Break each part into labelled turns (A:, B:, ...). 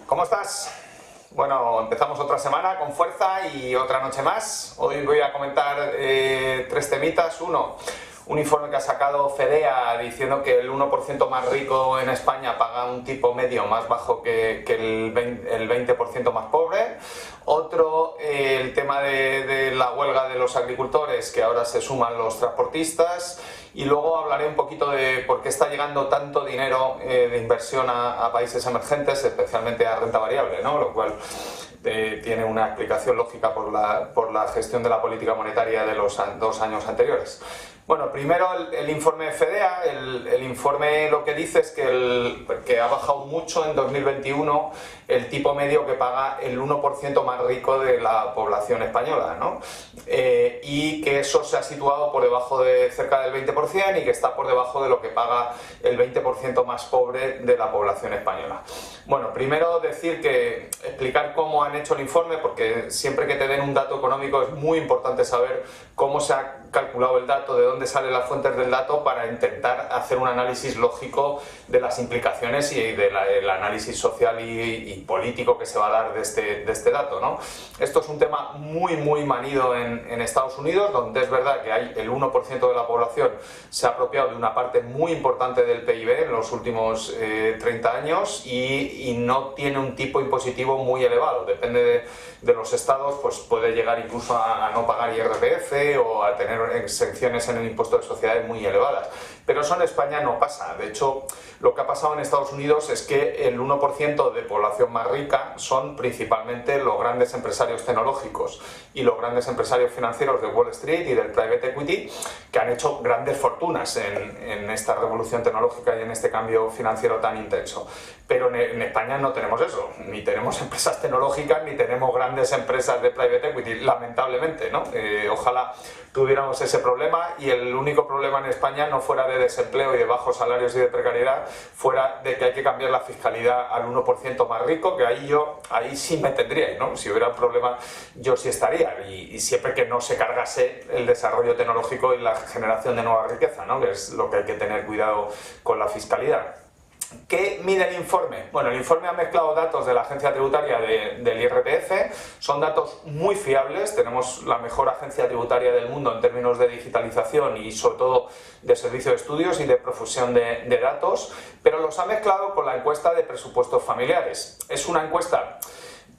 A: ¿Cómo estás? Bueno, empezamos otra semana con fuerza y otra noche más. Hoy voy a comentar tres temitas. Uno, un informe que ha sacado Fedea diciendo que el 1% más rico en España paga un tipo medio más bajo que el 20% más pobre. Otro, el tema de la huelga de los agricultores, que ahora se suman los transportistas. Y luego hablaré un poquito de por qué está llegando tanto dinero de inversión a países emergentes, especialmente a renta variable, ¿no? Lo cual tiene una explicación lógica por la gestión de la política monetaria de los 2 años anteriores. Bueno, primero el informe de Fedea. El informe lo que dice es que ha bajado mucho en 2021 el tipo medio que paga el 1% más rico de la población española, ¿no? Y que eso se ha situado por debajo de cerca del 20% y que está por debajo de lo que paga el 20% más pobre de la población española. Bueno, primero explicar cómo han hecho el informe, porque siempre que te den un dato económico es muy importante saber cómo se ha calculado el dato, de dónde salen las fuentes del dato, para intentar hacer un análisis lógico de las implicaciones y del análisis social y político que se va a dar de este dato, ¿no? Esto es un tema muy manido en Estados Unidos, donde es verdad que hay el 1% de la población se ha apropiado de una parte muy importante del PIB en los últimos 30 años y no tiene un tipo impositivo muy elevado. Depende de los estados, pues puede llegar incluso a no pagar IRPF o a tener exenciones en el impuesto de sociedades muy elevadas. Pero eso en España no pasa. De hecho, lo que ha pasado en Estados Unidos es que el 1% de población más rica son principalmente los grandes empresarios tecnológicos y los grandes empresarios financieros de Wall Street y del private equity, que han hecho grandes fortunas en esta revolución tecnológica y en este cambio financiero tan intenso. Pero en España no tenemos eso, ni tenemos empresas tecnológicas, ni tenemos grandes empresas de private equity, lamentablemente, ¿no? Ojalá tuviéramos ese problema y el único problema en España no fuera de desempleo y de bajos salarios y de precariedad, fuera de que hay que cambiar la fiscalidad al 1% más rico, que ahí sí me tendríais, ¿no? Si hubiera un problema yo sí estaría, y siempre que no se cargase el desarrollo tecnológico y la generación de nueva riqueza, ¿no? Que es lo que hay que tener cuidado con la fiscalidad. ¿Qué mide el informe? Bueno, el informe ha mezclado datos de la agencia tributaria del IRPF, son datos muy fiables, tenemos la mejor agencia tributaria del mundo en términos de digitalización y sobre todo de servicio de estudios y de profusión de datos, pero los ha mezclado con la encuesta de presupuestos familiares. Es una encuesta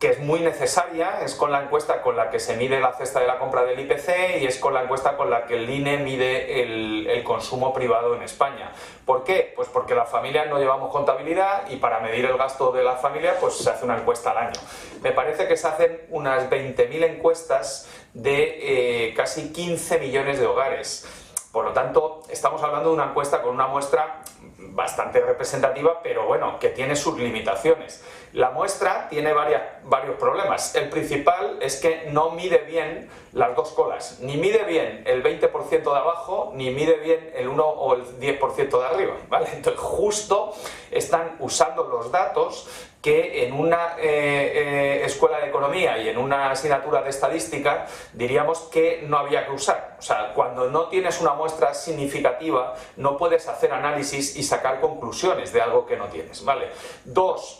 A: que es muy necesaria, es con la encuesta con la que se mide la cesta de la compra del IPC y es con la encuesta con la que el INE mide el consumo privado en España. ¿Por qué? Pues porque las familias no llevamos contabilidad y para medir el gasto de la familia pues se hace una encuesta al año. Me parece que se hacen unas 20.000 encuestas de casi 15 millones de hogares. Por lo tanto, estamos hablando de una encuesta con una muestra bastante representativa, pero bueno, que tiene sus limitaciones. La muestra tiene varios problemas. El principal es que no mide bien las dos colas. Ni mide bien el 20% de abajo, ni mide bien el 1 o el 10% de arriba, ¿vale? Entonces, justo están usando los datos que en una escuela de economía y en una asignatura de estadística diríamos que no había que usar. O sea, cuando no tienes una muestra significativa no puedes hacer análisis y sacar conclusiones de algo que no tienes, ¿vale?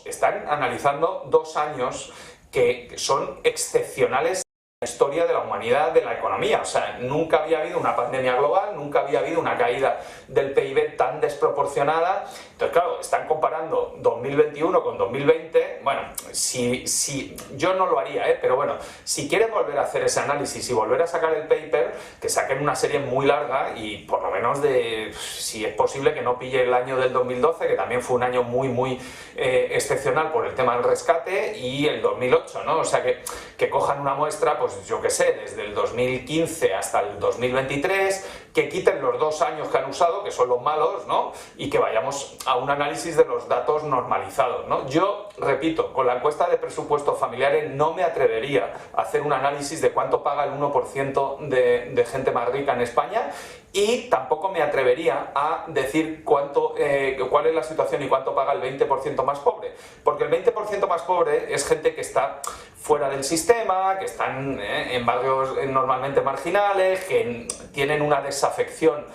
A: Están analizando 2 años que son excepcionales en la historia de la humanidad, de la economía. O sea, nunca había habido una pandemia global, nunca había habido una caída del PIB tan desproporcionada. Entonces, claro, están comparando 2021 con 2020. Bueno, si yo no lo haría, pero bueno, si quieren volver a hacer ese análisis y volver a sacar el paper, que saquen una serie muy larga y por lo menos si es posible, que no pille el año del 2012, que también fue un año muy excepcional por el tema del rescate, y el 2008, ¿no? O sea, que cojan una muestra, pues yo qué sé, desde el 2015 hasta el 2023, que quiten los 2 años que han usado, que son los malos, ¿no? Y que vayamos a un análisis de los datos normalizados, ¿no? Yo, repito, con la encuesta de presupuestos familiares no me atrevería a hacer un análisis de cuánto paga el 1% de gente más rica en España, y tampoco me atrevería a decir cuál es la situación y cuánto paga el 20% más pobre, porque el 20% más pobre es gente que está fuera del sistema, que están en barrios normalmente marginales, que tienen una desafección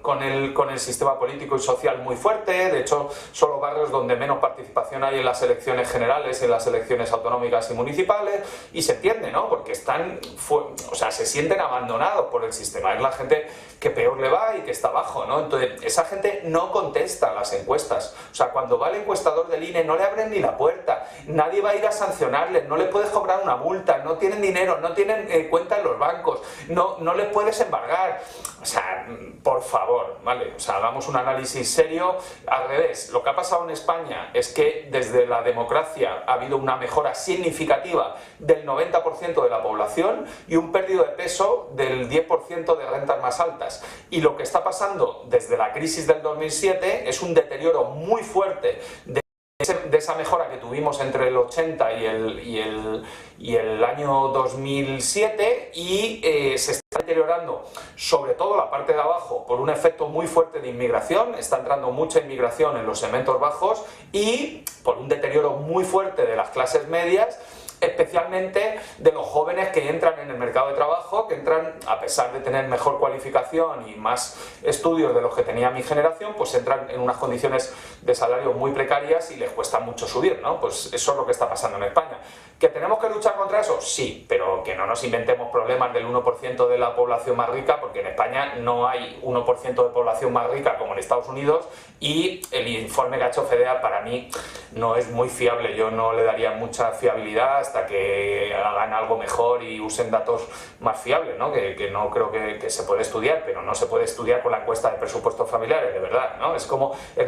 A: con el sistema político y social muy fuerte. De hecho, son los barrios donde menos participación hay en las elecciones generales, en las elecciones autonómicas y municipales, y se entiende, ¿no? Porque se sienten abandonados por el sistema. Es la gente que peor le va y que está abajo, ¿no? Entonces, esa gente no contesta a las encuestas. O sea, cuando va el encuestador del INE no le abren ni la puerta, nadie va a ir a sancionarles, no le puedes cobrar una multa, no tienen dinero, no tienen cuenta en los bancos, no les puedes embargar. O sea, por favor, ¿vale? O sea, hagamos un análisis serio. Al revés, lo que ha pasado en España es que desde la democracia ha habido una mejora significativa del 90% de la población y un pérdida de peso del 10% de rentas más altas. Y lo que está pasando desde la crisis del 2007 es un deterioro muy fuerte de esa mejora que tuvimos entre el 80 y el año 2007 y se está deteriorando sobre todo la parte de abajo por un efecto muy fuerte de inmigración. Está entrando mucha inmigración en los segmentos bajos y por un deterioro muy fuerte de las clases medias, especialmente de los jóvenes que entran en el mercado de trabajo, que entran, a pesar de tener mejor cualificación y más estudios de los que tenía mi generación, pues entran en unas condiciones de salario muy precarias y les cuesta mucho subir, ¿no? Pues eso es lo que está pasando en España. ¿Que tenemos que luchar contra eso? Sí, pero que no nos inventemos problemas del 1% de la población más rica, porque en España no hay 1% de población más rica como en Estados Unidos, y el informe que ha hecho FEDEA para mí no es muy fiable. Yo no le daría mucha fiabilidad hasta que hagan algo mejor y usen datos más fiables, ¿no? Que no creo que se puede estudiar, pero no se puede estudiar con la encuesta de presupuestos familiares, de verdad, ¿no? Es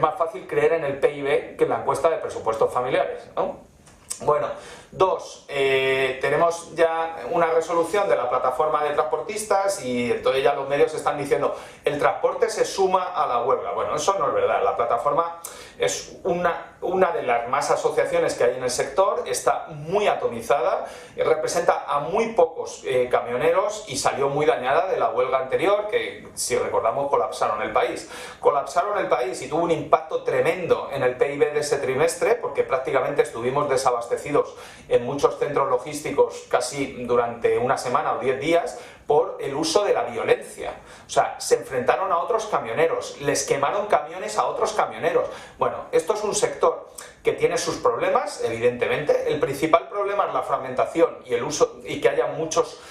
A: más fácil creer en el PIB que en la encuesta de presupuestos familiares, ¿no? Bueno, tenemos ya una resolución de la plataforma de transportistas y entonces ya los medios están diciendo el transporte se suma a la huelga. Bueno, eso no es verdad. La plataforma es una de las más asociaciones que hay en el sector, está muy atomizada, representa a muy pocos camioneros y salió muy dañada de la huelga anterior, que si recordamos colapsaron el país. Colapsaron el país y tuvo un impacto tremendo en el PIB de ese trimestre, porque prácticamente estuvimos desabastecidos en muchos centros logísticos casi durante una semana o 10 días por el uso de la violencia. O sea, se enfrentaron a otros camioneros, les quemaron camiones a otros camioneros. Bueno, esto es un sector que tiene sus problemas, evidentemente. El principal problema es la fragmentación y el uso, y que haya muchos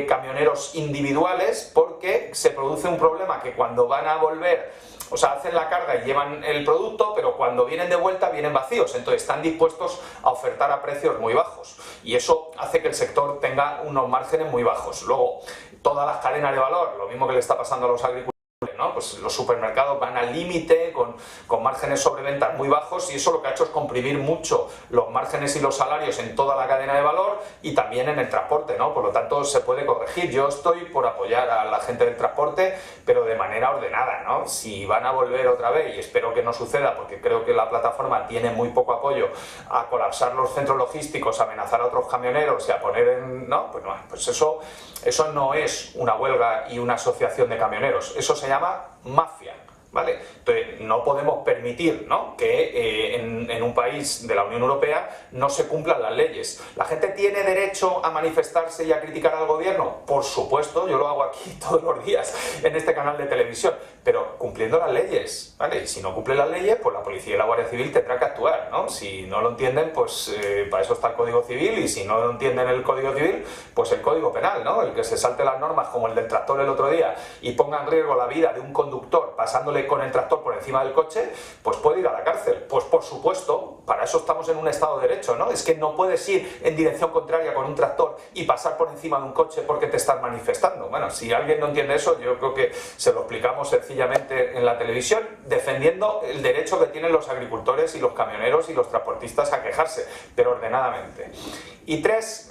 A: camioneros individuales, porque se produce un problema que cuando van a volver, o sea, hacen la carga y llevan el producto, pero cuando vienen de vuelta vienen vacíos, entonces están dispuestos a ofertar a precios muy bajos y eso hace que el sector tenga unos márgenes muy bajos. Luego, todas las cadenas de valor, lo mismo que le está pasando a los agricultores, ¿no? Pues los supermercados van al límite con márgenes sobre ventas muy bajos y eso lo que ha hecho es comprimir mucho los márgenes y los salarios en toda la cadena de valor y también en el transporte, ¿no? Por lo tanto se puede corregir. Yo estoy por apoyar a la gente del transporte, pero de manera ordenada, ¿no? Si van a volver otra vez, y espero que no suceda porque creo que la plataforma tiene muy poco apoyo, a colapsar los centros logísticos, a amenazar a otros camioneros y a poner en... ¿no? Pues eso no es una huelga y una asociación de camioneros, eso se llama mafia, ¿vale? Entonces no podemos permitir, ¿no?, que en un país de la Unión Europea no se cumplan las leyes. ¿La gente tiene derecho a manifestarse y a criticar al gobierno? Por supuesto, yo lo hago aquí todos los días en este canal de televisión, pero cumpliendo las leyes, ¿vale? Y si no cumple las leyes, pues la policía y la Guardia Civil tendrán que actuar, ¿no? Si no lo entienden, pues para eso está el Código Civil, y si no lo entienden el Código Civil, pues el Código Penal, ¿no? El que se salte las normas, como el del tractor el otro día, y ponga en riesgo la vida de un conductor pasándole con el tractor por encima del coche, pues puede ir a la cárcel. Pues por supuesto, para eso estamos en un Estado de Derecho, ¿no? Es que no puedes ir en dirección contraria con un tractor y pasar por encima de un coche porque te estás manifestando. Bueno, si alguien no entiende eso, yo creo que se lo explicamos sencillamente en la televisión, defendiendo el derecho que tienen los agricultores y los camioneros y los transportistas a quejarse, pero ordenadamente. Y 3,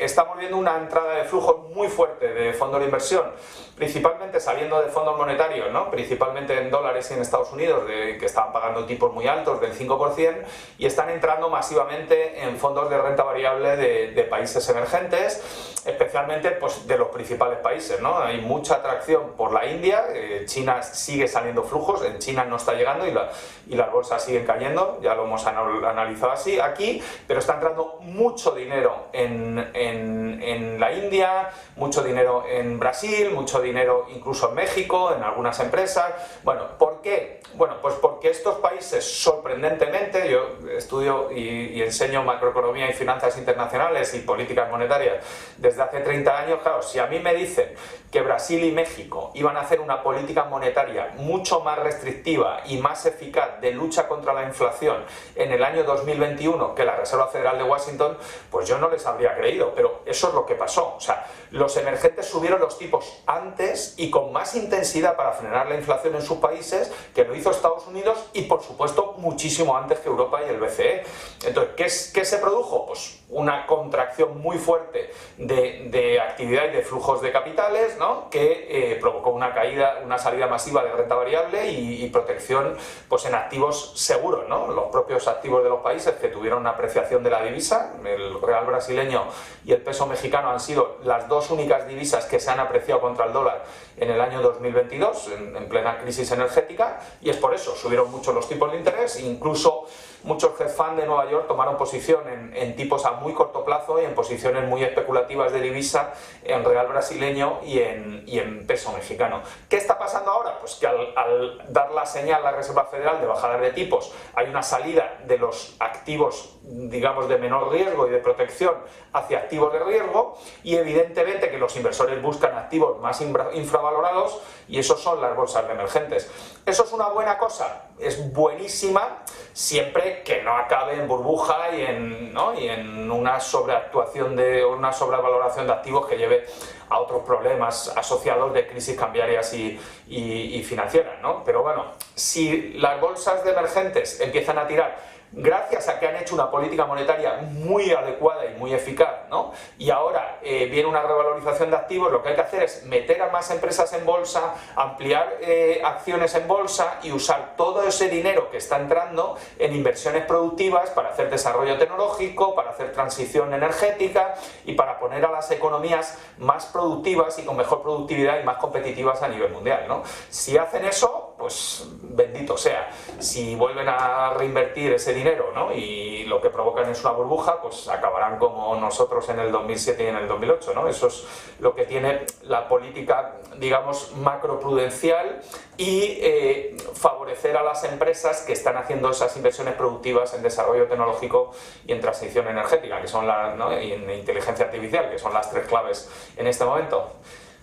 A: estamos viendo una entrada de flujo muy fuerte de fondos de inversión, principalmente saliendo de fondos monetarios, ¿no? Principalmente en dólares y en Estados Unidos, que estaban pagando tipos muy altos del 5%, y están entrando masivamente en fondos de renta variable de países emergentes, especialmente pues, de los principales países, ¿no? Hay mucha atracción por la India, China sigue saliendo flujos, en China no está llegando y las bolsas siguen cayendo, ya lo hemos analizado así aquí, pero está entrando mucho dinero en la India, mucho dinero en Brasil, mucho dinero incluso en México, en algunas empresas. Bueno, ¿por qué? Bueno, pues porque estos países, sorprendentemente, yo estudio y enseño macroeconomía y finanzas internacionales y políticas monetarias desde hace 30 años, claro, si a mí me dicen que Brasil y México iban a hacer una política monetaria mucho más restrictiva y más eficaz de lucha contra la inflación en el año 2021 que la Reserva Federal de Washington, pues yo no les habría creído, pero eso es lo que pasó. O sea, los emergentes subieron los tipos antes y con más intensidad para frenar la inflación en sus países que lo hizo Estados Unidos y, por supuesto, muchísimo antes que Europa y el BCE. Entonces, ¿qué se produjo? Pues una contracción muy fuerte de actividad y de flujos de capitales, ¿no? Que provocó una caída, una salida masiva de renta variable y protección pues, en activos seguros, ¿no? Los propios activos de los países que tuvieron una apreciación de la divisa, el real brasileño y el peso mexicano han sido las dos únicas divisas que se han apreciado contra el dólar en el año 2022, en plena crisis energética, y es por eso subieron mucho los tipos de interés, incluso muchos hedge funds de Nueva York tomaron posición en tipos a muy corto plazo y en posiciones muy especulativas de divisa en real brasileño y en peso mexicano. ¿Qué está pasando ahora? Pues que al dar la señal a la Reserva Federal de bajar de tipos, hay una salida de los activos, digamos, de menor riesgo y de protección hacia activos de riesgo, y evidentemente que los inversores buscan activos más infravalorados, y esos son las bolsas de emergentes. ¿Eso es una buena cosa? Es buenísima siempre que no acabe en burbuja y en una sobreactuación una sobrevaloración de activos que lleve a otros problemas asociados de crisis cambiarias y financieras, ¿no? Pero bueno, si las bolsas de emergentes empiezan a tirar gracias a que han hecho una política monetaria muy adecuada y muy eficaz, ¿no? Y ahora viene una revalorización de activos, lo que hay que hacer es meter a más empresas en bolsa, ampliar acciones en bolsa y usar todo ese dinero que está entrando en inversiones productivas para hacer desarrollo tecnológico, para hacer transición energética y para poner a las economías más productivas y con mejor productividad y más competitivas a nivel mundial, ¿no? Si hacen eso, pues bendito sea. Si vuelven a reinvertir ese dinero, ¿no? Y lo que provocan es una burbuja, pues acabarán como nosotros en el 2007 y en el 2008, ¿no? Eso es lo que tiene la política, digamos, macroprudencial y favorecer a las empresas que están haciendo esas inversiones productivas en desarrollo tecnológico y en transición energética, que son ¿no? y en inteligencia artificial, que son las tres claves en este momento.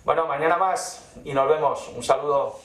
A: Bueno, mañana más y nos vemos. Un saludo.